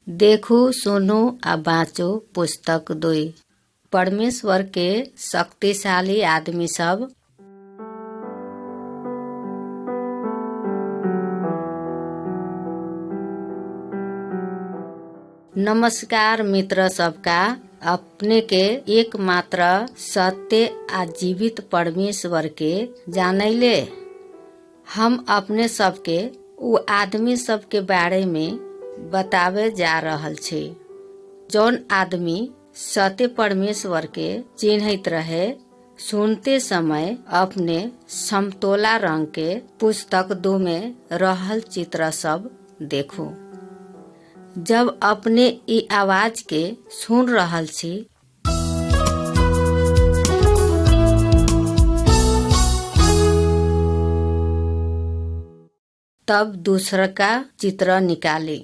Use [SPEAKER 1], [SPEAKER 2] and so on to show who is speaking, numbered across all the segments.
[SPEAKER 1] देखू सुनू आ बाँचो पुस्तक 2। परमेश्वर के शक्तिशाली आदमी सब। नमस्कार मित्र सबका। अपने के एकमात्र सत्य आ जीवित परमेश्वर के जानैले हम अपने सबके उ आदमी सब के बारे में बतावे जा रहल छी जौन आदमी सत्य परमेश्वर के चिन्हित रहे। सुनते समय अपने समतोला रंग के पुस्तक 2 में रहल चित्र सब देखो। जब अपने ई आवाज के सुन रहल छी तब दूसरा का चित्र निकाली।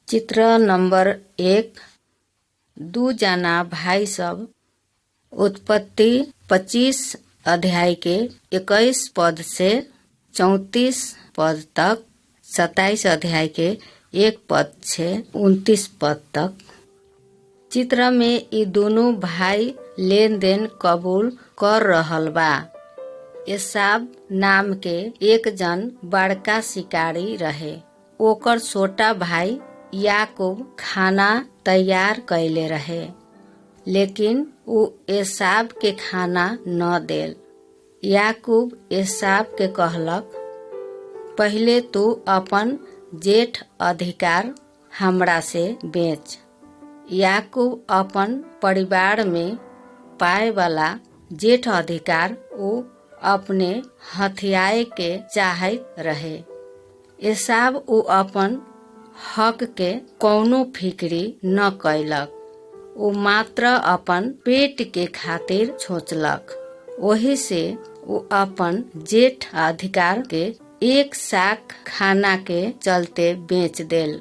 [SPEAKER 1] चित्र नंबर 1। 2 जना भाई सब। उत्पत्ति 25 अध्याय के 21 पद से 34 पद तक, 27 अध्याय के 1 पद से 29 पद तक। चित्र में ये दोनों भाई लेन देन कबूल कर रहल बा। एसाव नाम के एक जन बड़का शिकारी रहे। ओकर छोटा भाई याकूब खाना तैयार कैले रहे, लेकिन उ एसाव के खाना न देल। याकूब एसाव के कहलक, पहले तू अपन जेठ अधिकार हमरा से बेच। याकूब अपन परिवार में पाए वाला जेठ अधिकार उ अपने हथियाए के चाहत रहे। एसाव उ अपन हक के कौनो फिक्री न कैलक। उ मात्र अपन पेट के खातिर सोचलक। वही से उ अपन जेठ अधिकार के एक साक खाना के चलते बेच देल।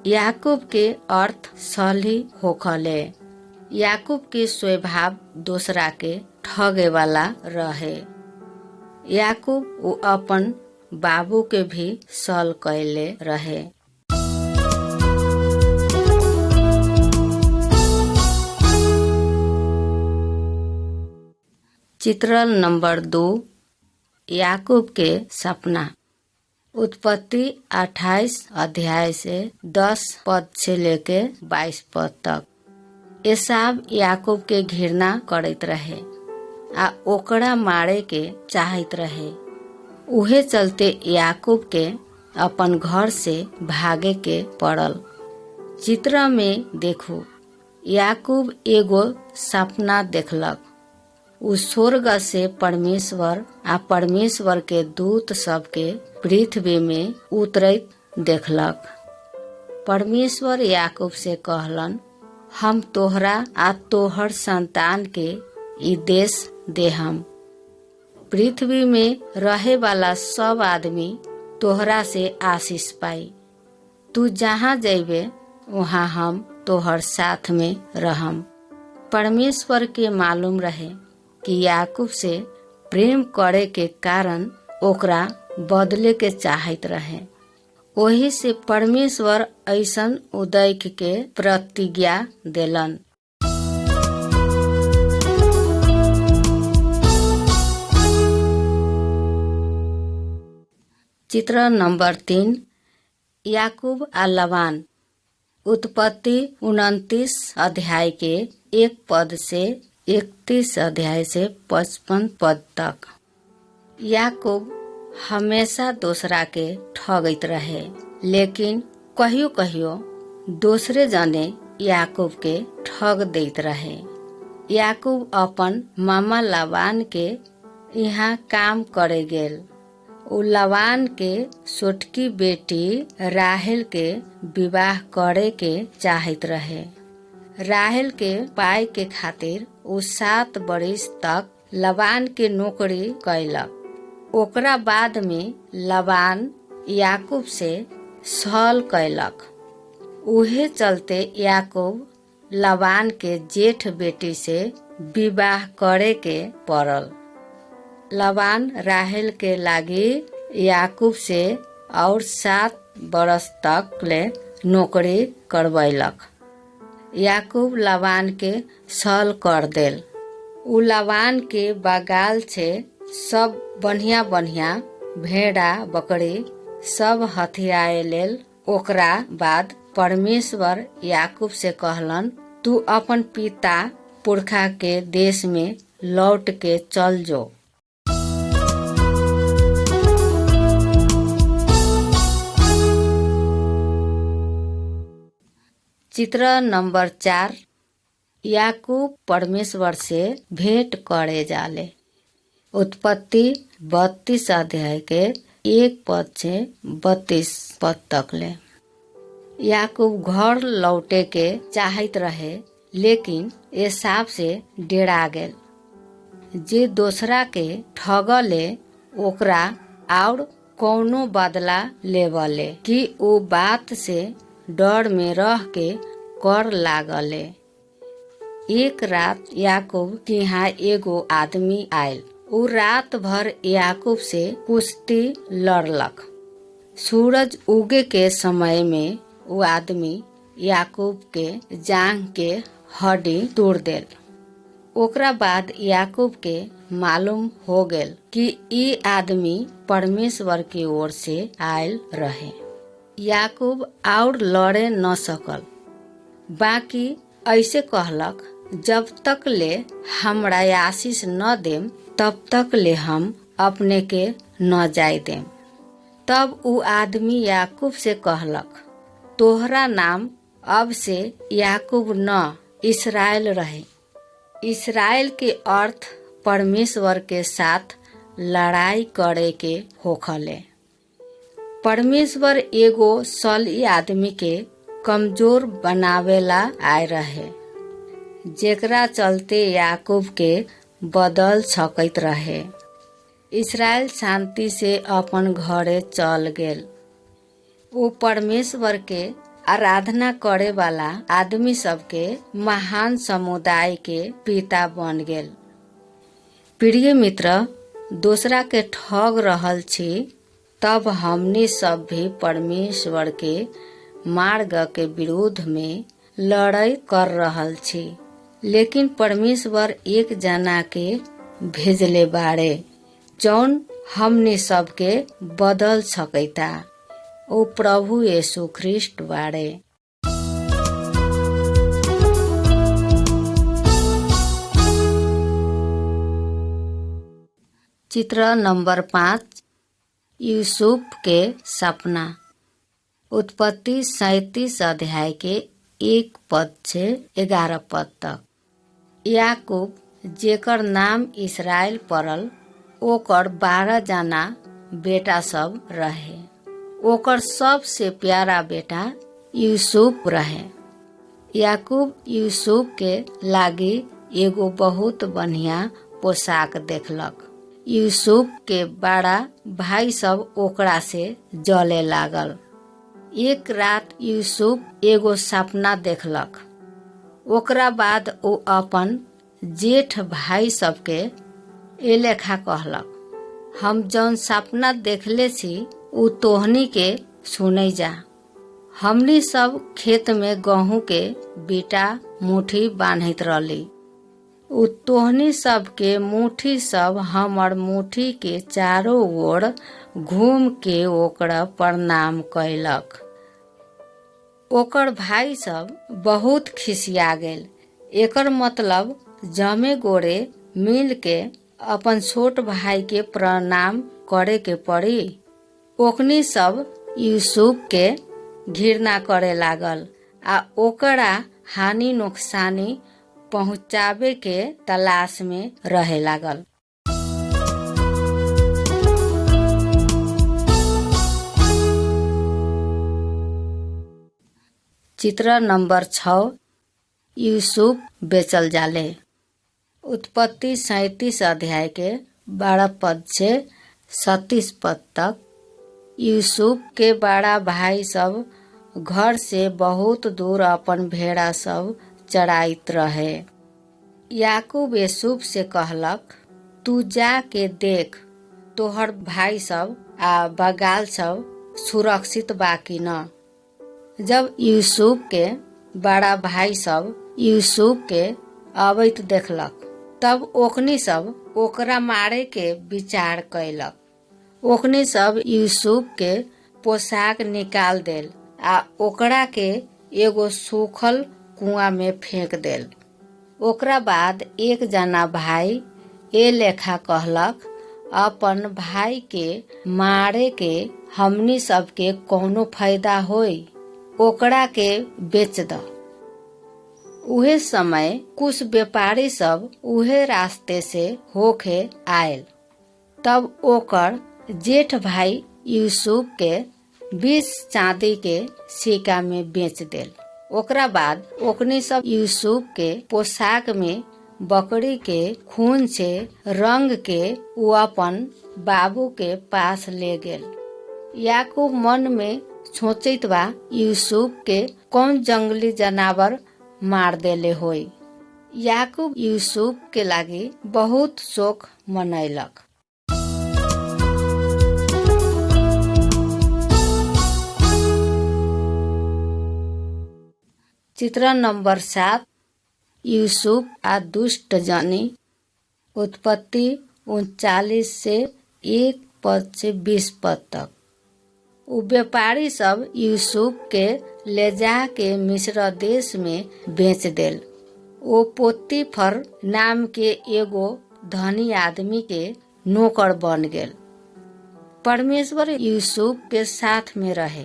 [SPEAKER 1] याकूब के अर्थ सही होखले। याकूब के स्वभाव दूसरा के ठगे वाला रहे। याकूब उ अपन बाबू के भी सल कैले रहे। चित्र नंबर 2। याकूब के सपना। उत्पत्ति 28 अध्याय से 10 पद से लेके 22 पद तक। एसाव याकूब के घृणा करत रहे आ ओकरा मारे के चाहत रहे। उहे चलते याकूब के अपन घर से भागे के पड़ल। चित्र में देखो, याकूब एगो सपना देखलक। उ स्वर्ग से परमेश्वर आ परमेश्वर के दूत सबके पृथ्वी में उतरत देखलक। परमेश्वर याकूब से कहलन, हम तोहरा आ तोहर संतान के ई देश देहम। पृथ्वी में रहे वाला सब आदमी तोहरा से आशीष पाई। तू जहाँ जैबे वहाँ हम तोहर साथ में रहम। परमेश्वर के मालूम रहे कि याकूब से प्रेम करे के कारण ओकरा बदले के चाहत रहे। वही से परमेश्वर ऐसन उदय के प्रतिज्ञा देलन। चित्र नंबर 3। याकूब आ लबान। उत्पत्ति 29 अध्याय के 1 पद से 31 अध्याय से 55 पद तक। याकूब हमेशा दूसरा के ठगत रहे, लेकिन कहियो कहियो दूसरे जने याकूब के ठग देत रहे। याकूब अपन मामा लबान के यहाँ काम करे गेल। उ लबान के छोटकी बेटी राहेल के विवाह करे के चाहत रहे। राहेल के पाए के खातिर उ 7 बरिस तक लबान के नौकरी कैलक। ओकरा बाद में लबान याकूब से छल कैलक। उहे चलते याकूब लबान के जेठ बेटी से विवाह करे के पड़ल। लबान राहेल के लागी याकूब से और 7 बरस तक ले नौकरी करवैलक। याकूब लबान के सल कर देल। उ लबान के बगाल से सब बढ़िया बढ़िया भेड़ा बकरी सब हथियाए लेल। ओकरा बाद परमेश्वर याकूब से कहलन, तू अपन पिता पुरखा के देश में लौट के चल जो। चित्र नंबर 4। याकूब परमेश्वर से भेंट करे जाले। उत्पत्ति 32 अध्याय के 1 पद से 32 पद तक ले। याकूब घर लौटे के चाहत रहे, लेकिन एसाव से डेरा गेल। जे दूसरा के ठगले ओकरा और कौनो बदला लेवले कि ओ बात से डर में रह के कर लागले। एक रात याकूब के यहाँ एगो आदमी आयल। उ रात भर याकूब से कुश्ती लड़लक। सूरज उगे के समय में वो आदमी याकूब के जांघ के हड्डी तोड़ देल। ओकरा बाद याकूब के मालूम हो गेल कि ई आदमी परमेश्वर की ओर से आयल रहे। याकूब और लड़े न सकल, बाकी ऐसे कहलक, जब तक ले हमरा आशीष न देम तब तक ले हम अपने के न जाय देम। तब उ आदमी याकूब से कहलक, तोहरा नाम अब से याकूब न इसराइल रहे। इसराइल के अर्थ परमेश्वर के साथ लड़ाई करे के होखले। परमेश्वर एगो सली आदमी के कमजोर बनावेला आए रहे, जेकरा चलते याकूब के बदल सकैत रहे। इसराइल शांति से अपन घरे चल गेल। वो परमेश्वर के आराधना करे वाला आदमी सबके महान समुदाय के पिता बन गेल। प्रिय मित्र, दूसरा के ठग रहल छी तब हमनी सब भी परमेश्वर के मार्ग के विरोध में लड़ाई कर रहल छी। लेकिन परमेश्वर एक जना के भेजले बाड़े जौन हमनी सबके बदल सकैता। ओ प्रभु यीशु ख्रिस्ट बाड़े। चित्र नंबर 5। यूसुफ के सपना। उत्पत्ति 37 अध्याय के 1 पद से 11 पद तक। याकूब, जेकर नाम इसराइल पड़ल, ओकर 12 जना बेटा सब रहे। ओकर सबसे प्यारा बेटा यूसुफ रहे। याकूब यूसुफ के लागी एगो बहुत बढ़िया पोशाक देखलक। यूसुफ के बड़ा भाई सब ओकरा से जले लागल। एक रात यूसुफ एगो सपना देखलक। ओकरा बाद वो अपन जेठ भाई सबके ए लेखा कहलक, हम जौन सपना देखले छी उ तोहनी के सुनै जा। हमनी सब खेत में गेहूं के बीटा मुट्ठी बांधत रहली। उ तोहनी सब के मुट्ठी सब हमर मुट्ठी के चारों ओर घूम के ओकरा प्रणाम कैलक। ओकर भाई सब बहुत खिसिया गेल। एकर मतलब जमे गोरे मिल के अपन छोट भाई के प्रणाम करे के पड़ी। ओकनी सब यूसुफ के घृणा करे लागल आ ओकरा हानि नुकसानी पहुँचावे के तलाश में रहे लागल। चित्र नंबर 6। यूसुफ बेचल जाले। उत्पत्ति 37 अध्याय के 12 पद से 37 पद तक। यूसुफ के बड़ा भाई सब घर से बहुत दूर अपन भेड़ा सब चराइत रहे। याकूब यूसुफ से कहलक, तू जाके देख तोहर भाई सब आ बगाल सब सुरक्षित बा कि न। जब यूसुफ के बड़ा भाई सब यूसुफ के अबैत देखलक तब ओकनी सब ओकरा मारे के विचार कैलक। ओकनी सब यूसुफ के पोशाक निकाल देल आ ओकरा के एगो सूखल कुआं में फेंक देल। ओकरा बाद एक जना भाई ए लेखा कहलक, अपन भाई के मारे के हमनी सबके कौनो फायदा होई, ओकरा के बेच द। उहे समय कुछ व्यापारी सब उहे रास्ते से होके आयल। तब ओकर जेठ भाई यूसुफ के 20 चांदी के सिक्का में बेच देल। ओकरा बाद ओकनी सब यूसुफ के पोशाक में बकरी के खून से रंग के वो अपन बाबू के पास ले गेल। याकूब मन में सोचित बा यूसुफ के कौन जंगली जानवर मार देले होई। याकूब यूसुफ के लागी बहुत शोक मनैलक। चित्रण नंबर 7 यूसुफ आ दुष्ट जनी। उत्पत्ति 39 से 1 पद से 20 पद तक। उ व्यापारी सब यूसुफ के ले जा के मिस्र देश में बेच देल। वो पोतीफर नाम के एगो धनी आदमी के नौकर बन गेल। परमेश्वर यूसुफ के साथ में रहे,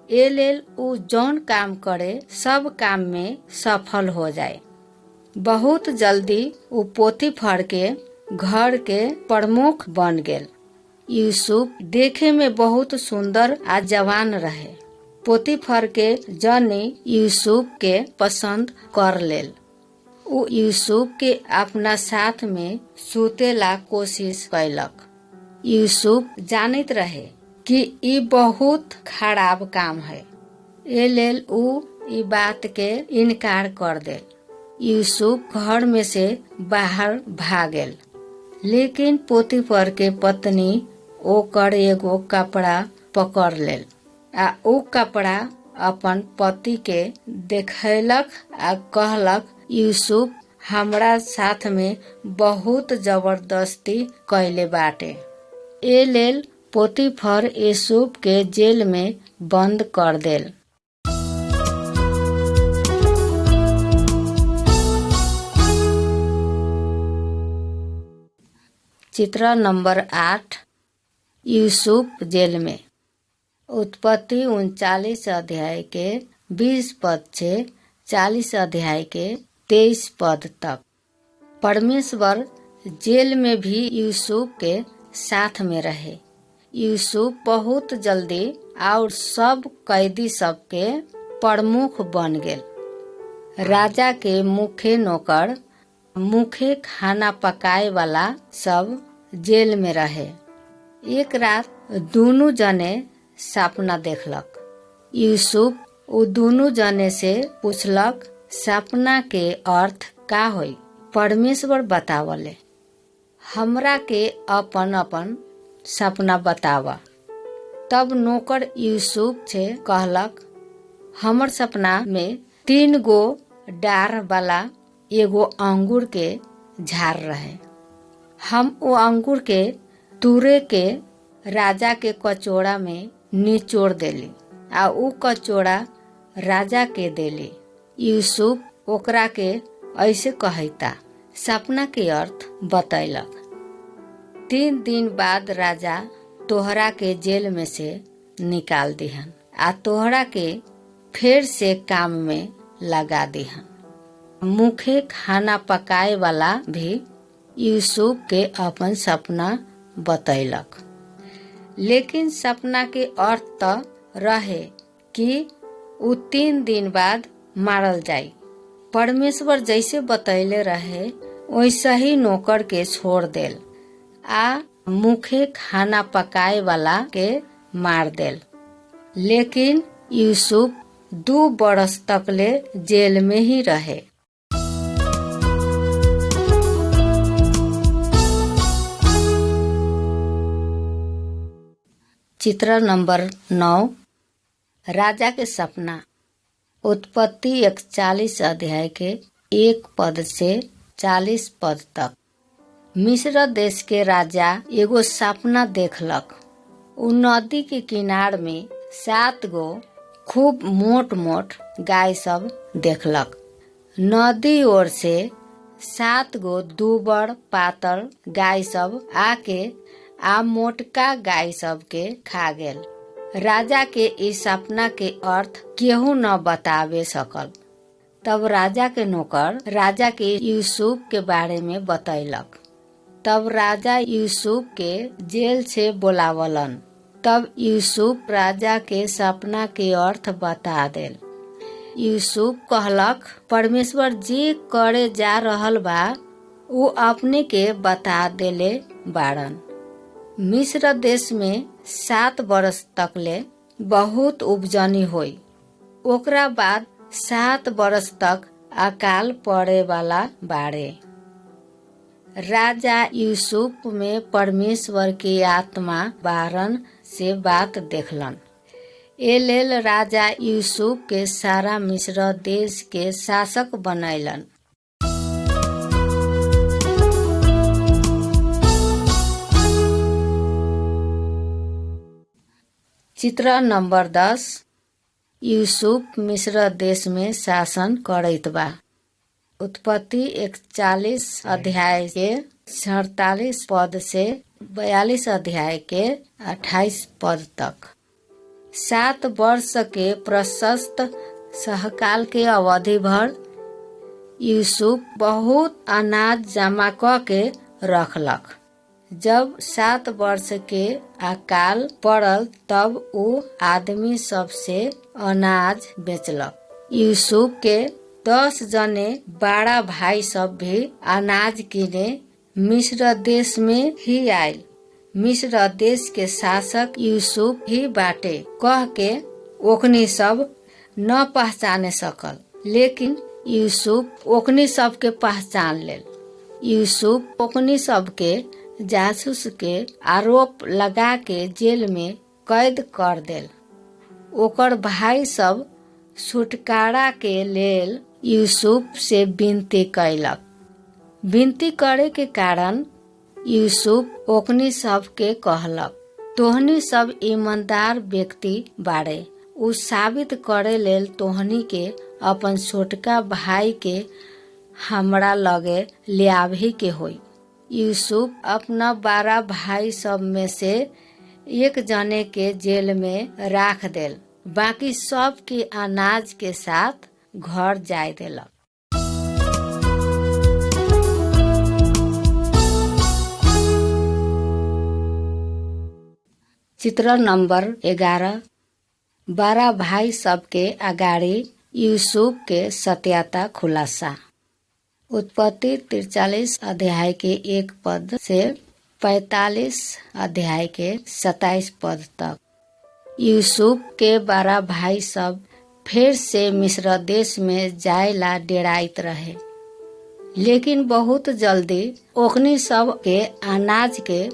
[SPEAKER 1] ए लेल उ जौन काम करे सब काम में सफल हो जाए। बहुत जल्दी उ पोतीफर के घर के प्रमुख बन गेल। यूसुफ देखे में बहुत सुंदर आ जवान रहे। पोतीफर के जनी यूसुफ के पसंद कर लेल। उ यूसुफ के अपना साथ में सुतेला कोशिश कैलक। यूसुफ जानत रहे कि ई बहुत खराब काम है, ए लेल उ ई बात के इनकार कर देल। यूसुफ घर में से बाहर भागेल, लेकिन पोतीफर के पत्नी ओकर एगो कपड़ा पकड़ लेल आ उ कपड़ा अपन पति के देखैलक आ कहलक, यूसुफ हमरा साथ में बहुत जबरदस्ती कैले बाटे। ए लेल पोतीफर यूसुफ के जेल में बंद कर देल। चित्र नंबर 8 यूसुफ जेल में। उत्पत्ति 39 अध्याय के 20 पद से 40 अध्याय के 23 पद तक। परमेश्वर जेल में भी यूसुफ के साथ में रहे। यूसुफ बहुत जल्दी और सब कैदी सबके प्रमुख बन गेल। राजा के मुख्य नौकर, मुख्य खाना पकाए वाला सब जेल में रहे। एक रात दोनों जने सपना देखलक। यूसुफ उ दोनों जने से पूछलक, सपना के अर्थ का होई? परमेश्वर बतावले, हमरा के अपन अपन सपना बतावा। तब नौकर यूसुफ से कहलक, हमर सपना में 3 गो डार वाला एगो अंगूर के झाड़ रहे। हम वो अंगूर के तूरे के राजा के कचोड़ा में निचोड़ देली आ उ कचोड़ा राजा के देली। यूसुफ ओकरा के ऐसे कहता सपना के अर्थ बतैलक। 3 दिन बाद राजा तोहरा के जेल में से निकाल दिहन आ तोहरा के फिर से काम में लगा दिहन। मुख्य खाना पकाए वाला भी यूसुफ के अपन सपना बतैलक, लेकिन सपना के अर्थ तो रहे कि उ 3 दिन बाद मारल जाई। परमेश्वर जैसे बतैले रहे वैसा ही नौकर के छोड़ देल आ मुख्य खाना पकाए वाला के मार देल। लेकिन यूसुफ 2 बरस तकले जेल में ही रहे। चित्र नंबर 9, राजा के सपना। उत्पत्ति 41 अध्याय के 1 पद से 40 पद तक। मिस्र देश के राजा एगो सपना देखलक। उ नदी के किनार में 7 गो खूब मोट मोट गाय सब देखलक। नदी ओर से 7 गो दुबड़ पातर गाय सब आके आ मोटका गाय सब के खा गेल। राजा के इस सपना के अर्थ केहू न बतावे सकल। तब राजा के नौकर राजा के यूसुफ के बारे में बतैलक। तब राजा यूसुफ के जेल से बोलावलन। तब यूसुफ राजा के सपना के अर्थ बता देल। यूसुफ कहलक, परमेश्वर जे करे जा रहल बा उ अपने के बता देले बाड़न। मिस्र देश में 7 बरस तकले बहुत उपजनी होई। ओकरा बाद 7 बरस तक अकाल पड़े वाला बाड़े। राजा यूसुफ में परमेश्वर की आत्मा बारन से बात देखलन। ए लेल राजा यूसुफ के सारा मिस्र देश के शासक बनैलन। चित्र नंबर 10, यूसुफ मिस्र देश में शासन करैत बा। उत्पत्ति 41 अध्याय के 47 पद से 42 अध्याय के 28 पद तक। 7 वर्ष के प्रशस्त सहकाल के अवधि भर यूसुफ बहुत अनाज जमा क के रखलक। जब 7 वर्ष के अकाल पड़ल तब उ आदमी सब से अनाज बेचलक। यूसुफ के 10 जने बड़ा भाई सब भी अनाज किने मिस्र देश में ही आयल। मिस्र देश के शासक यूसुफ ही बाटे कह के ओकनी सब न पहचाने सकल, लेकिन यूसुफ ओकनी सब के पहचान लेल। यूसुफ ओकनी सब के जासूस के आरोप लगा के जेल में कैद कर देल। ओकर भाई सब छुटकारा के लेल यूसुफ से विनती कैलक। विनती करे के कारण यूसुफ ओकनी सब के कहलक, तोहनी सब ईमानदार व्यक्ति बाड़े। उ साबित करे लेल तोहनी के अपन छोटका भाई के हमरा लगे लियाभी के होई। यूसुफ अपना 12 भाई सब में से एक जने के जेल में राख देल, बाकी सब के अनाज के साथ घर जाय देलक। चित्र नंबर 11, 12 भाई सब के अगाडि यूसुफ के सत्यता खुलासा। उत्पत्ति 43 अध्याय के 1 पद से 45 अध्याय के 27 पद तक। यूसुफ के 12 भाई सब फिर से मिस्र देश में जायला डेराइत रहे, लेकिन बहुत जल्दी ओकनी सब के अनाज के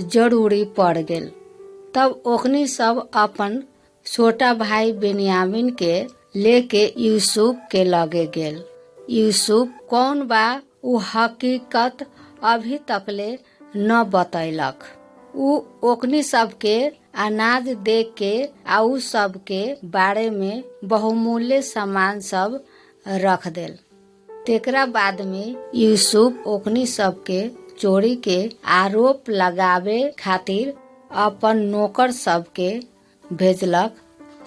[SPEAKER 1] जरूरी पड़ गेल। तब ओकनी सब अपन छोटा भाई बेन्यामीन के लेके यूसुफ के लगे गेल। यूसुफ कौन बा उ हकीकत अभी तकले न बतैलक। उ ओकनी सब के अनाज दे के आ उ सब के बारे में बहुमूल्य सामान सब रख देल। तेकरा बाद में यूसुफ ओकनी सब के चोरी के आरोप लगावे खातिर अपन नौकर सब के भेजलक।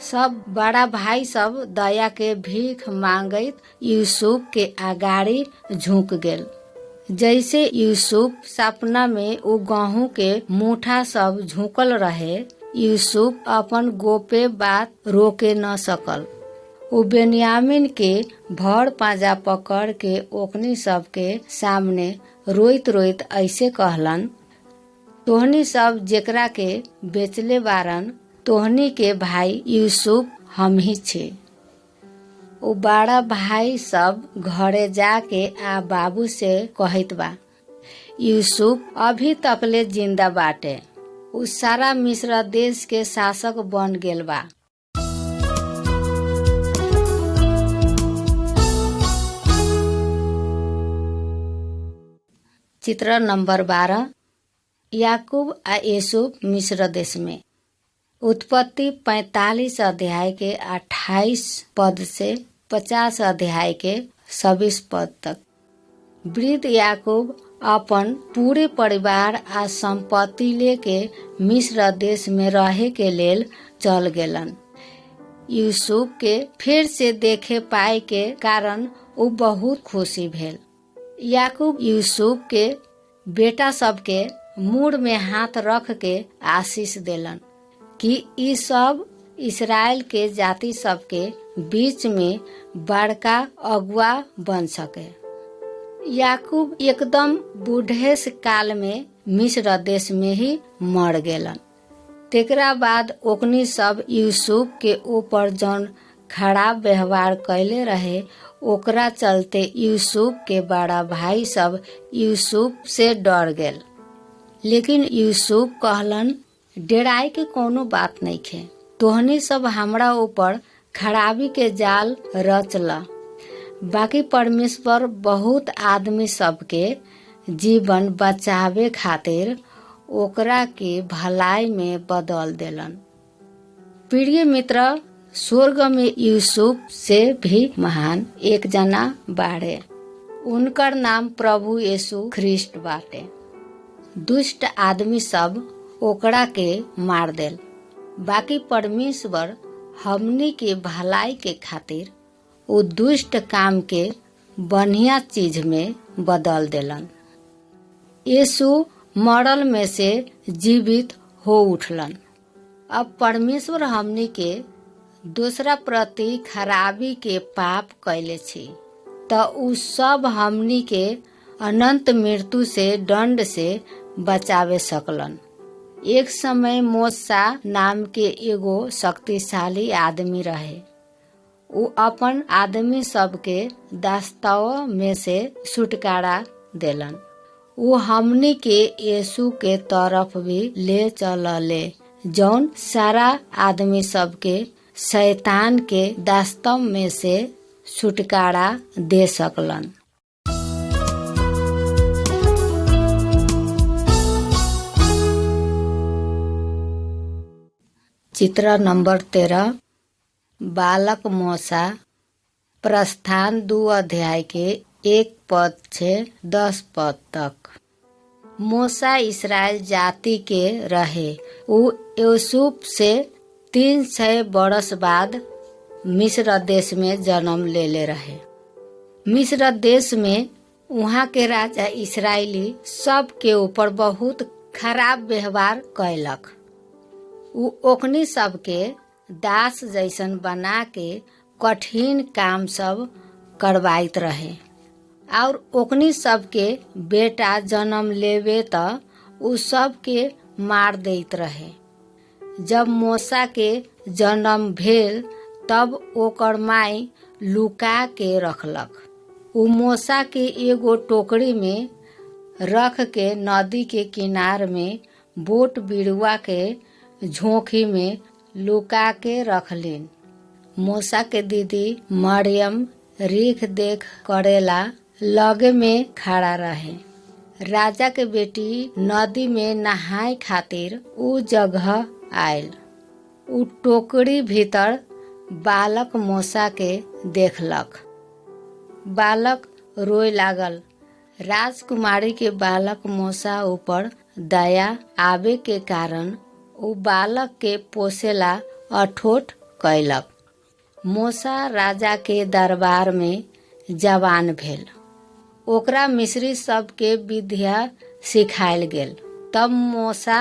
[SPEAKER 1] सब बड़ा भाई सब दया के भीख मांगैत यूसुफ के आगाड़ी झुक गेल। जैसे यूसुफ सपना में उ गहूं के मुठा सब झुकल रहे, यूसुफ अपन गोपे बात रोके न सकल। उ बेन्यामीन के भर पाजा पकड़ के ओकनी सब के सामने रोइत रोइत ऐसे कहलन, तोहनी सब जेकरा के बेचले बारन तोहनी के भाई यूसुफ हम ही छे। उ बड़ा भाई सब घरे जाके आ बाबू से कहत बा, यूसुफ अभी तकले जिंदा बाटे। उ सारा मिस्र देश के शासक बन गेल बा। चित्र नंबर 12 याकूब आ यूसुफ मिस्र देश में। उत्पत्ति 45 अध्याय के 28 पद से 50 अध्याय के 26 पद तक। वृद्ध याकूब अपन पूरे परिवार आ संपत्ति लेके मिस्र देश में रहे के लेल चल गेलन। यूसुफ के फिर से देखे पाए के कारण वो बहुत खुशी भेल। याकूब यूसुफ के बेटा सबके मुड़ में हाथ रख के आशीष देलन कि ई सब इस्राएल के जाति सबके बीच में बड़का अगुआ बन सके। याकूब एकदम बूढ़ेस काल में मिस्र देश में ही मर गेलन। तेकरा बाद ओकनी सब यूसुफ के ऊपर जौन खराब व्यवहार कैले रहे ओकरा चलते यूसुफ के बड़ा भाई सब यूसुफ से डर गेल। लेकिन यूसुफ कहलन डेराए के कोनो बात नहीं खे, तोहनी सब हमरा ऊपर खराबी के जाल रचला। बाकी परमेश्वर बहुत आदमी सबके जीवन बचावे खातिर ओकरा के भलाई में बदल देलन। प्रिय मित्र, स्वर्ग में यूसुफ से भी महान एक जना बाड़े, उनकर नाम प्रभु यीशु ख्रिस्ट बाटे। दुष्ट आदमी सब ओकरा के मार देल, बाकी परमेश्वर हमनी के भलाई के खातिर वो दुष्ट काम के बढ़िया चीज में बदल देलन। यीशु मरल में से जीवित हो उठलन। अब परमेश्वर हमनी के दूसरा प्रति खराबी के पाप कैले छी त उ सब हमनी के अनंत मृत्यु से दंड से बचावे सकलन। एक समय मूसा नाम के एगो शक्तिशाली आदमी रहे। उ अपन आदमी सबके दास्ताव में से छुटकारा देलन। उ हमनी के यीशु के तरफ भी ले चलले जौन सारा आदमी सबके शैतान के दास्ताव में से छुटकारा दे सकलन। चित्र नंबर 13 बालक मूसा। प्रस्थान 2 अध्याय के 1 पद से 10 पद तक। मूसा इस्राएल जाति के रहे। उ यूसुफ से 300 बरस बाद मिस्र देश में जन्म लेले रहे। मिस्र देश में वहाँ के राजा इस्राएली सब के ऊपर बहुत खराब व्यवहार कैलक। उ ओकनी सबके दास जैसन बना के कठिन काम सब करवाइत रहे और ओकनी सबके बेटा जन्म लेवे त उ सबके मार देत रहे। जब मूसा के जन्म भेल तब ओकर माई लुका के रखलक। उ मूसा के एगो टोकरी में रख के नदी के किनार में बोट बिरुआ के झोंकी में लुका के रखलीन। मूसा के दीदी मरियम रेख देख करेला लगे में खड़ा रहे। राजा के बेटी नदी में नहाए खातिर उ जगह आयल। उ टोकरी भीतर बालक मूसा के देखलक। बालक रोए लागल। राजकुमारी के बालक मूसा ऊपर दया आवे के कारण उ बालक के पोसेला अठोट कैलक। मूसा राजा के दरबार में जवान भेल। ओकरा मिस्री सब के विद्या सिखायल गेल। तब मूसा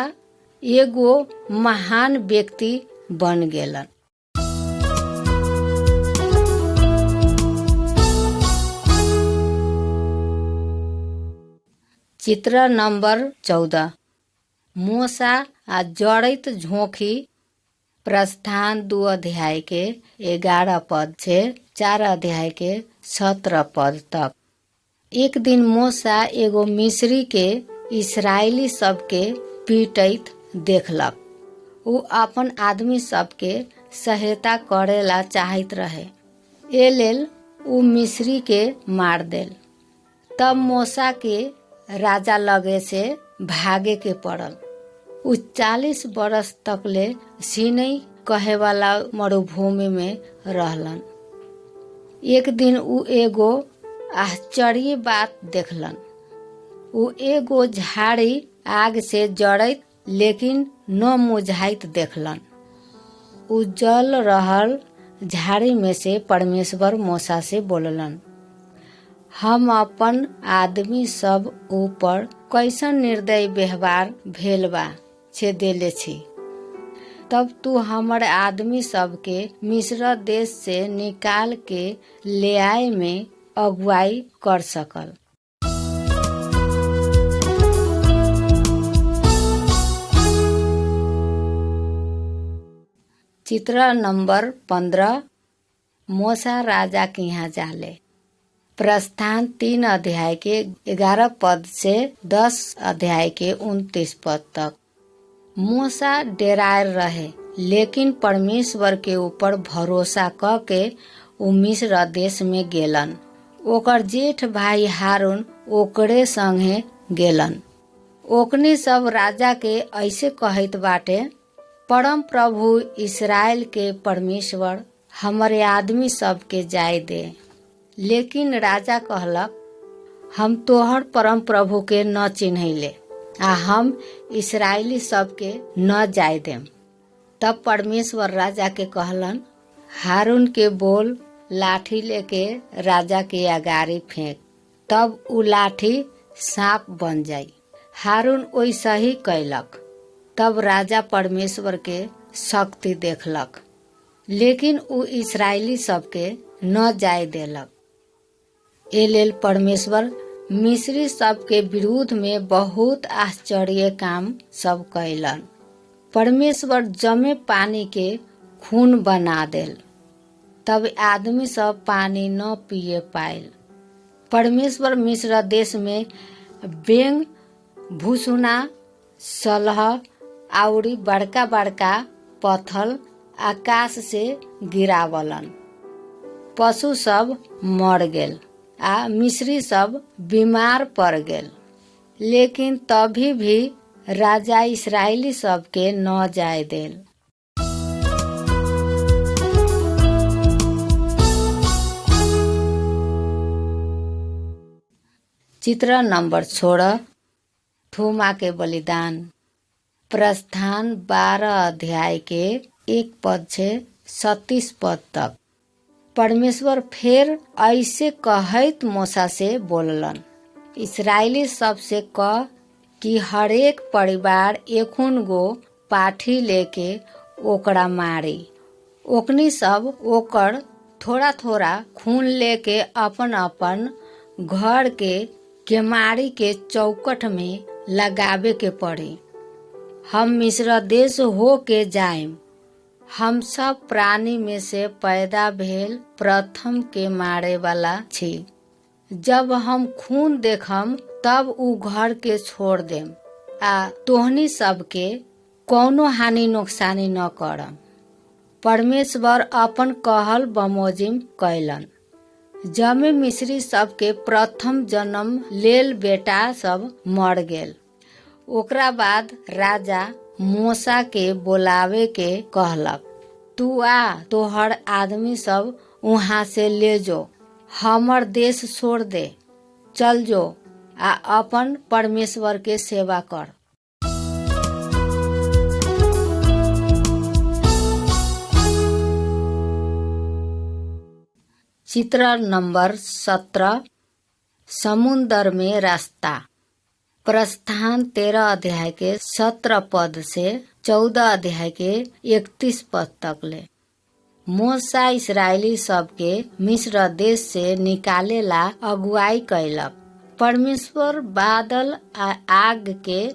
[SPEAKER 1] एगो महान व्यक्ति बन गेलन। चित्र नंबर 14 मूसा आ जड़ित झोंकी। प्रस्थान 2 अध्याय के 11 पद से 4 अध्याय के 17 पद तक। एक दिन मूसा एगो मिस्री के इस्राएली सबके पीटैत देखलक। उ अपन आदमी सबके सहायता करेला चाहत रहे, ए लेल उ मिस्री के मार देल। तब मूसा के राजा लगे से भागे के पड़ल। उ 40 बरस तकले सीनै कहे वाला मरुभूमि में रहलन। एक दिन उ एगो आश्चर्य बात देखलन। उ एगो झाड़ी आग से जड़त लेकिन न मुझाइत देखलन। उ जल रहल झाड़ी में से परमेश्वर मूसा से बोललन, हम अपन आदमी सब ऊपर कैसन निर्दय व्यवहार भेल बा से देले छी। तब तू हमर आदमी सबके मिस्र देश से निकाल के ले आए में अगुवाई कर सकल। चित्र नंबर 15। मूसा राजा के यहाँ जाले। प्रस्थान 3 अध्याय के 11 पद से 10 अध्याय के 29 पद तक। मूसा डेरायर रहे, लेकिन परमेश्वर के ऊपर भरोसा क के उ मिस्र देश में गेलन। ओकर जेठ भाई हारून ओकरे संगे गेलन। ओकनी सब राजा के ऐसे कहत बाटे, परम प्रभु इस्राएल के परमेश्वर हमारे आदमी सब के जाय दे। लेकिन राजा कहलक, हम तोहर परम प्रभु के न चिन्हैले आ हम इस्राएली सब के न जाय देम। तब परमेश्वर राजा के कहलन, हारून के बोल लाठी लेके राजा के अगाड़ी फेंक, तब उ लाठी सांप बन जाई। हारून वैसा ही कैलक। तब राजा परमेश्वर के शक्ति देखलक, लेकिन उ इस्राएली सबके न जाय देलक। ए लेल परमेश्वर मिस्री सब के विरुद्ध में बहुत आश्चर्य काम सब कैलन। परमेश्वर जमे पानी के खून बना देल। तब आदमी सब पानी न पिए पाइल। परमेश्वर मिस्र देश में बेंग, भूसुना, सलह आउरी बड़का बड़का पत्थर आकाश से गिरावलन। पशु सब मर गेल आ मिस्री सब बीमार पड़ गेल। लेकिन तभी भी राजा इस्राएली सब के न जाय देल। चित्र नंबर 16। थूमा के बलिदान। प्रस्थान 12 अध्याय के 1 पद से 37 पद तक। परमेश्वर फिर ऐसे कहत मूसा से बोललन, इस्राएली सब से कह कि हरेक परिवार 1 गो पाठी लेके ओकरा मारी। ओकनी सब ओकर थोड़ा थोड़ा खून लेके अपन अपन घर के केमारी के चौकट में लगावे के पड़ी। हम मिस्र देश हो के जाएम। हम सब प्राणी में से पैदा भेल प्रथम के मारे वाला छी। जब हम खून देखम तब उ घर के छोड़ देम आ तोहनी सबके कौनो हानि नुकसानी न करम। परमेश्वर अपन कहल बमोजिम कैलन। जमे मिस्री सब के प्रथम जन्म लेल बेटा सब मर गेल। ओकरा बाद राजा मूसा के बोलावे के कहलक, तू आ तोहर आदमी सब वहाँ से ले जो, हमर देश छोड़ दे, चल जो आ अपन परमेश्वर के सेवा कर। चित्र नंबर 17। समुंदर में रास्ता। प्रस्थान 13 अध्याय के 17 पद से 14 अध्याय के 31 पद तक ले। मूसा इस्राएली सब के मिस्र देश से निकाले ला अगुवाई कैलक। परमेश्वर बादल आ आग के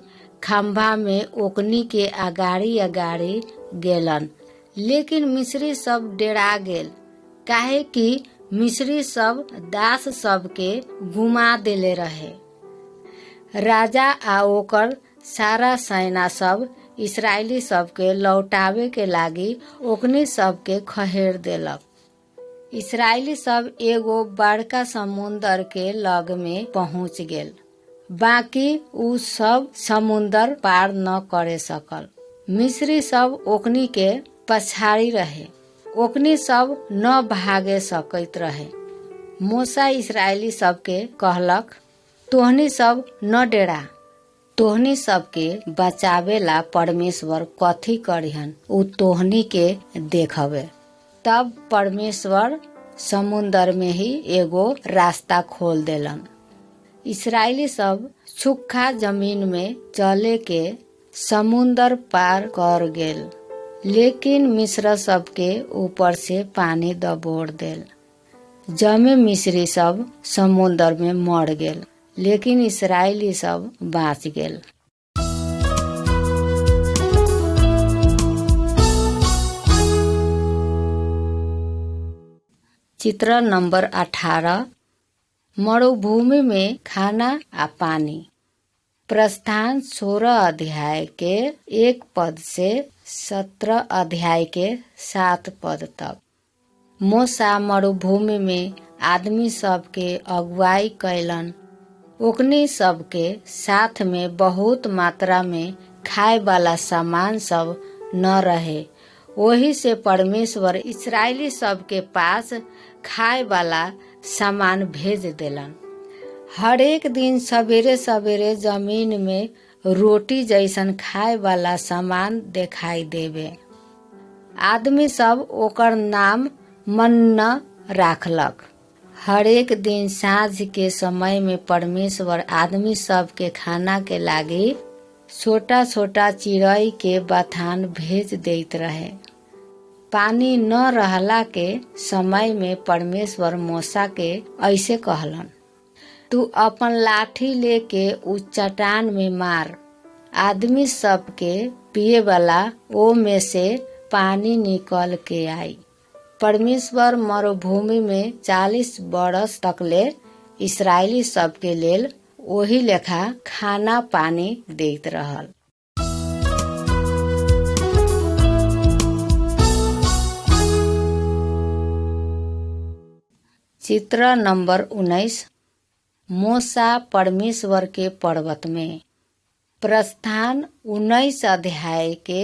[SPEAKER 1] खंभा में ओकनी के अगाड़ी अगाड़ी गेलन। लेकिन मिस्री सब डेरा गेल, काहे कि मिस्री सब दास सब के घुमा देले रहे। राजा आ ओकर सारा सेना सब इसराइली सबके लौटावे के लागी ओकनी सबके खहेड़ देलक। इसराइली सब एगो बड़का समुंदर के लग में पहुंच गेल, बाकी उ सब समुंदर पार न करे सकल। मिस्री सब ओकनी के पछाड़ी रहे, ओकनी सब न भागे सकैत रहे। मूसा इसराइली सबके कहलक, तोहनी सब न डेरा, तोहनी सबके बचावेला परमेश्वर कथी करिहन उ तोहनी के देखबे। तब परमेश्वर समुंदर में ही एगो रास्ता खोल देलन। इसराइली सब सूखा जमीन में चले के समुंदर पार कर गेल, लेकिन मिस्र सबके ऊपर से पानी दबोर देल। जमे मिस्री सब समुंदर में मर गेल, लेकिन इसराइली सब बाँच गेल। चित्र नंबर 18, मरुभूमि में खाना आ पानी। प्रस्थान 16 अध्याय के 1 पद से 17 अध्याय के 7 पद तक। मूसा मरुभूमि में आदमी सबके अगुवाई कैलन। ओकनी सबके साथ में बहुत मात्रा में खाए वाला सामान सब न रहे। वही से परमेश्वर इसराइली सबके पास खाए वाला सामान भेज देलन। हर एक दिन सवेरे सवेरे जमीन में रोटी जैसन खाए वाला सामान दिखाई देवे। आदमी सब ओकर नाम मन्ना राखलक। हर एक दिन साँझ के समय में परमेश्वर आदमी सब के खाना के लागी छोटा छोटा चिड़ै के बथान भेज देत रहे। पानी न रहला के समय में परमेश्वर मूसा के ऐसे कहलन, तू अपन लाठी लेके उस चट्टान में मार। आदमी सब के पिए वाला ओ में से पानी निकल के आई। परमेश्वर मरुभूमि में 40 बरस तकले इसराइली सब के लेल ओही लेखा खाना पानी देत रहल। चित्र नंबर 19, मूसा परमेश्वर के पर्वत में। प्रस्थान 19 अध्याय के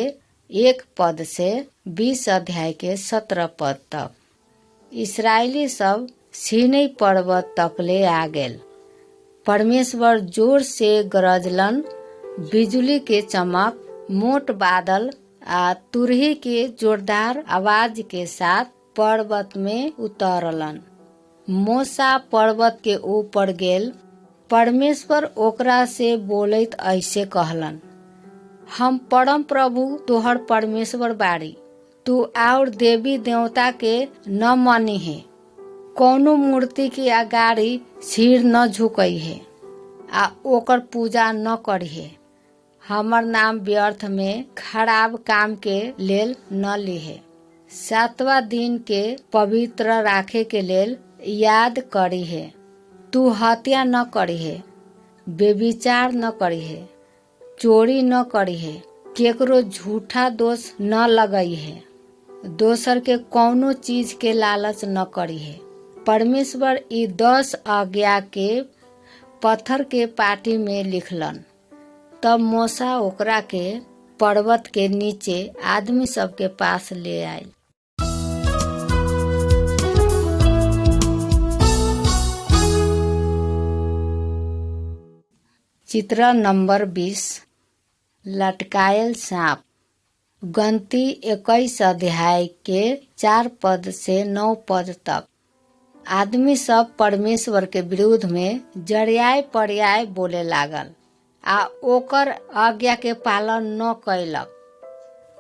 [SPEAKER 1] 1 पद से 20 अध्याय के 17 पद तक। इसराइली सब सीनै पर्वत तकले आ गेल। परमेश्वर जोर से गरजलन, बिजुली के चमक, मोट बादल आ तुरही के जोरदार आवाज के साथ पर्वत में उतरलन। मूसा पर्वत के ऊपर गेल। परमेश्वर ओकरा से बोलैत ऐसे कहलन, हम परम प्रभु तोहर परमेश्वर बाड़ी। तू और देवी देवता के न मनी है, कौनो मूर्ति के आगाड़ी सिर न झुकई है आ ओकर पूजा न करी है। हमर नाम व्यर्थ में खराब काम के लेल न ली है। 7वां दिन के पवित्र राखे के लेल याद करी है। तू हत्या न करी है, बेविचार न करी है, चोरी न करी है, केकरो झूठा दोष न लगई है, दोसर के कौनो चीज के लालच न करी है। परमेश्वर ई 10 आज्ञा के पत्थर के पाटी में लिखलन। तब मूसा ओकरा के पर्वत के नीचे आदमी सब के पास ले आयल। चित्र नंबर 20, लटकायल सांप। गंती 21 अध्याय के 4 पद से 9 पद तक। आदमी सब परमेश्वर के विरुद्ध में जड़ियाए पर्याय बोले लागल आ ओकर आज्ञा के पालन न कैलक।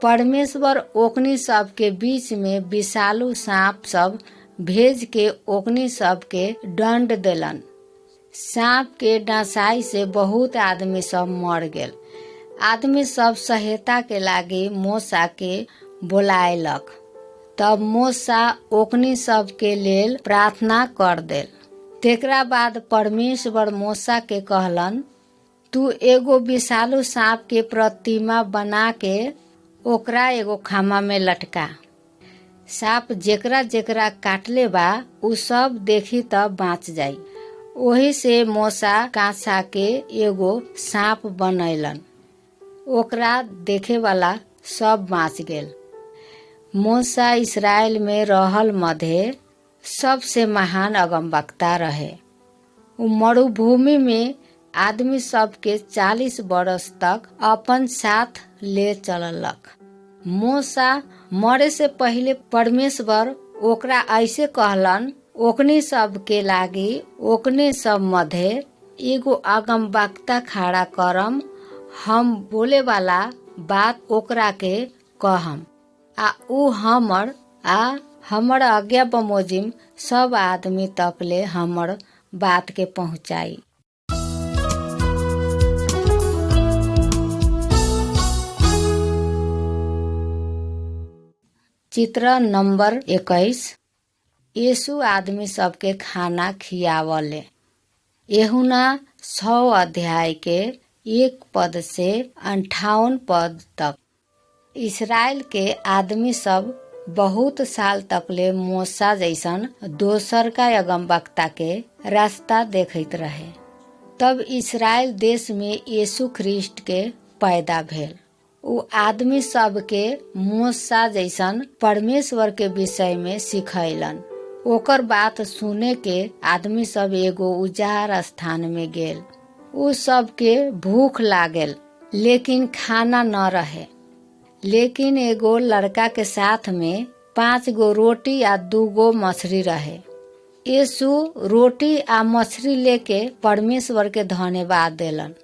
[SPEAKER 1] परमेश्वर ओकनी सब के बीच में विषालु सांप सब भेज के ओकनी सब के दंड देलन। सांप के डसाई से बहुत आदमी सब मर गेल। आदमी सब सहायता के लागी मूसा के बोलायलक। तब मूसा ओकनी सब के लेल प्रार्थना कर देल। तेकरा बाद परमेश्वर मूसा के कहलन, तू एगो विषालु सांप के प्रतिमा बना के ओकरा एगो खामा में लटका। सांप जेकरा जेकरा काटले बा उ सब देखी त बाँच जाई। ओही से मूसा कांसा के एगो सांप बनैलन। ओकरा देखे वाला सब बाँच गेल। मूसा इस्राएल में रहल मध्य सबसे महान अगमवक्ता रहे। उ मरुभूमि में आदमी सब के 40 बरस तक अपन साथ ले चललक। मूसा मरे से पहले परमेश्वर ओकरा ऐसे कहलन, ओकनी सब के लागी ओकनी सब मध्य एगो अगमवक्ता खड़ा करम। हम बोले वाला बात ओकरा के कहम आ उ हमर आज्ञा बमोजिम सब आदमी तक ले हमर बात के पहुँचाई। चित्र नंबर 21। यीशु आदमी सबके खाना खियावले। यूहन्ना 6 अध्याय के 1 पद से 58 पद तक। इस्राएल के आदमी सब बहुत साल तक ले मूसा जैसन दोसर का अगमवक्ता के रास्ता देखत रहे। तब इस्राएल देश में यीशु ख्रिस्ट के पैदा भेल। उ आदमी सब के मूसा जैसन परमेश्वर के विषय में सिखैलन। ओकर बात सुने के आदमी सब एगो उजाड़ स्थान में गेल। उ सब के भूख लागल लेकिन खाना न रहे। लेकिन एगो लड़का के साथ में 5 गो रोटी आ 2 गो मछली रहे। यीशु रोटी आ मछली लेके परमेश्वर के धन्यवाद देलन।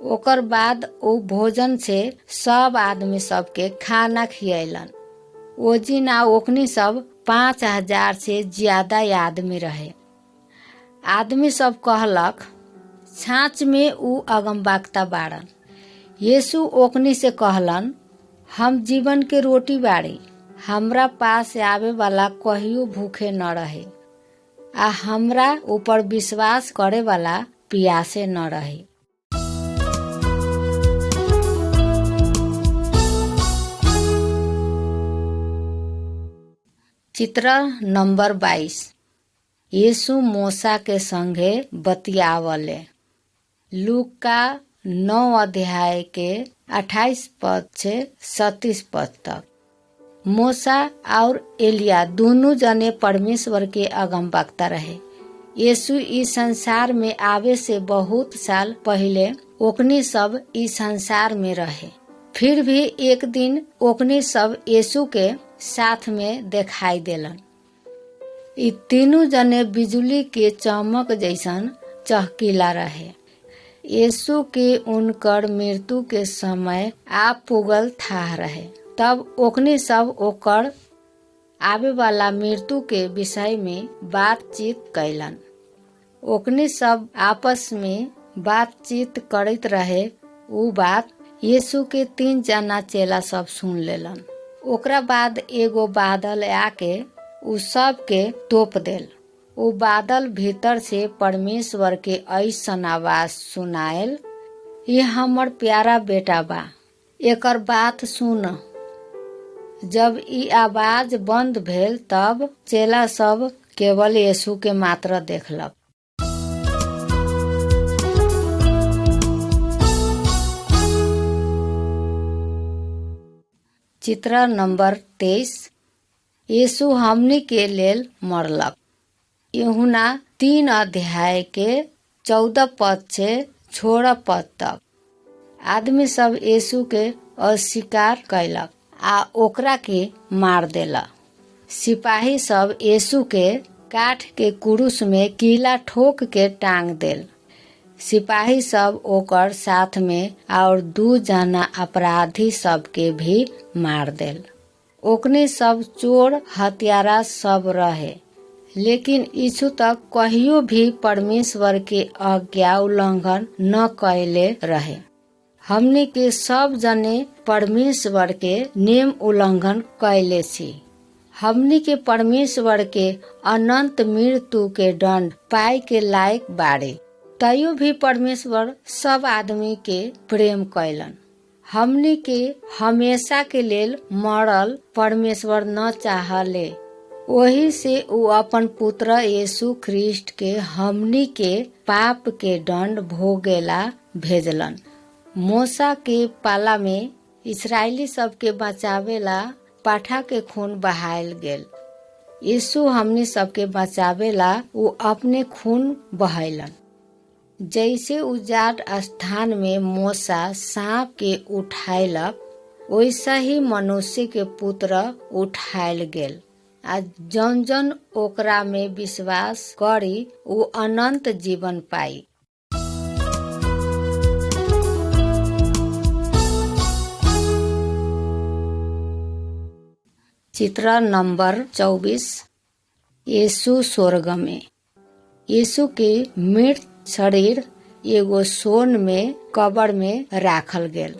[SPEAKER 1] ओकर बाद उ भोजन से सब आदमी सब के खाना खियलन। ओजिन आ ओकनी सब 5000 से ज्यादा आदमी रहे। आदमी सब कहलक, छाछ में उ अगमवक्ता बाड़न। यीशु ओकनी से कहलन, हम जीवन के रोटी बाड़ी। हमरा पास आवे वाला कहियो भूखे न रहे आ हमरा ऊपर विश्वास करे वाला प्यासे न रहे। चित्र नंबर 22। यीशु मूसा के संगे बतियावले। लूका 9 अध्याय के 28 पद से 37 पद तक। मूसा और एलिया दोनों जने परमेश्वर के अगमवक्ता रहे। यीशु इस संसार में आवे से बहुत साल पहले ओकनी सब इस संसार में रहे। फिर भी एक दिन ओकनी सब यीशु के साथ में दिखाई देलन। ई तीनों जने बिजली के चमक जैसन चहकीला रहे। यीशु के उनकर मृत्यु के समय आ पुगल था रहे। तब ओकनी सब ओकर आवे वाला मृत्यु के विषय में बातचीत कैलन। ओकनी सब आपस में बातचीत करत रहे। उ बात यीशु के 3 जना चेला सब सुन लेलन। ओकरा बाद एगो बादल आके उ सब के तोप देल। उ बादल भीतर से परमेश्वर के ऐसन आवाज सुनाएल, ये हमर प्यारा बेटा बा, एकर बात सुन। जब ई आवाज बंद भेल तब चेला सब केवल यीशु के मात्र देखलक। चित्र नंबर 23। यीशु हमनी के लेल मरलक। यूहन्ना 3 अध्याय के 14 पद से 16 पद तक। आदमी सब यीशु के अस्वीकार कैलक आ ओकरा के मार देला। सिपाही सब यीशु के काठ के क्रूस में कीला ठोक के टांग देल। सिपाही सब ओकर साथ में और 2 जना अपराधी सब के भी मार देल। ओकने सब चोर हत्यारा सब रहे। लेकिन यीशु तक कहियो भी परमेश्वर के आज्ञा उल्लंघन न कैले रहे। हमने के सब जने परमेश्वर के नियम उल्लंघन कैले छी। हमने के परमेश्वर के अनंत मृत्यु के दंड पाए के लायक बाड़े। तैयो भी परमेश्वर सब आदमी के प्रेम कैलन। हमनी के हमेशा के लेल मरल परमेश्वर न चाहले, वही से ऊ अपन पुत्र यीशु ख्रिस्ट के हमनी के पाप के दंड भोगेला भेजलन। मूसा के पाला में इस्राएली सब के बचावेला पाठा के खून बहायल गेल। यीशु हमनी सबके बचावेला ऊ अपने खून बहायलन। जैसे उजाड़ स्थान में मूसा सांप के उठायलक, वैसा ही मनुष्य के पुत्र उठायल गेल। आ जौन जौन ओकरा में विश्वास करी ऊ अनंत जीवन पाई। चित्र नंबर 24। यीशु स्वर्ग में। यीशु के मृत शरीर एगो सोन में कब्र में राखल गेल,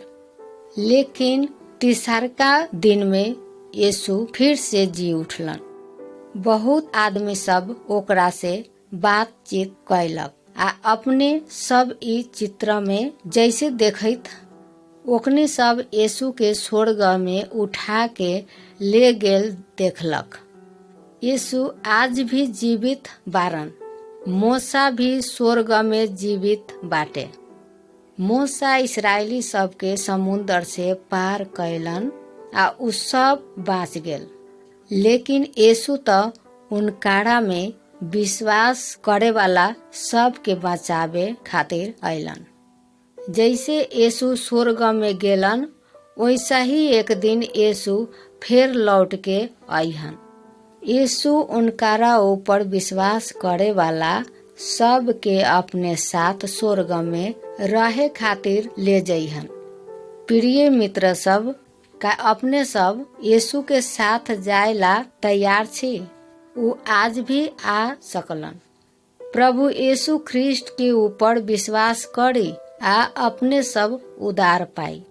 [SPEAKER 1] लेकिन तीसरका दिन में यीशु फिर से जी उठलन। बहुत आदमी सब ओकरा से बातचीत कैलक आ अपने सब ई चित्र में जैसे देखत ओकने सब यीशु के स्वर्ग में उठा के ले गेल देखलक। यीशु आज भी जीवित बारन। मूसा भी स्वर्ग में जीवित बाटे। मूसा इस्राएली सब के समुद्र से पार कैलन आ उ सब बाँच गेल, लेकिन यीशु तो उनकारा में विश्वास करे वाला सब के बचावे खातिर अइलन। जैसे यीशु स्वर्ग में गेलन, वैसा ही एक दिन यीशु फिर लौट के अइहन। यीशु उनकारा ऊपर विश्वास करे वाला सब के अपने साथ स्वर्ग में रहे खातिर ले जइहन। प्रिय मित्र सब, का अपने सब यीशु के साथ जायला तैयार छी? ऊ आज भी आ सकलन। प्रभु यीशु ख्रिस्ट के ऊपर विश्वास करी आ अपने सब उद्धार पाई।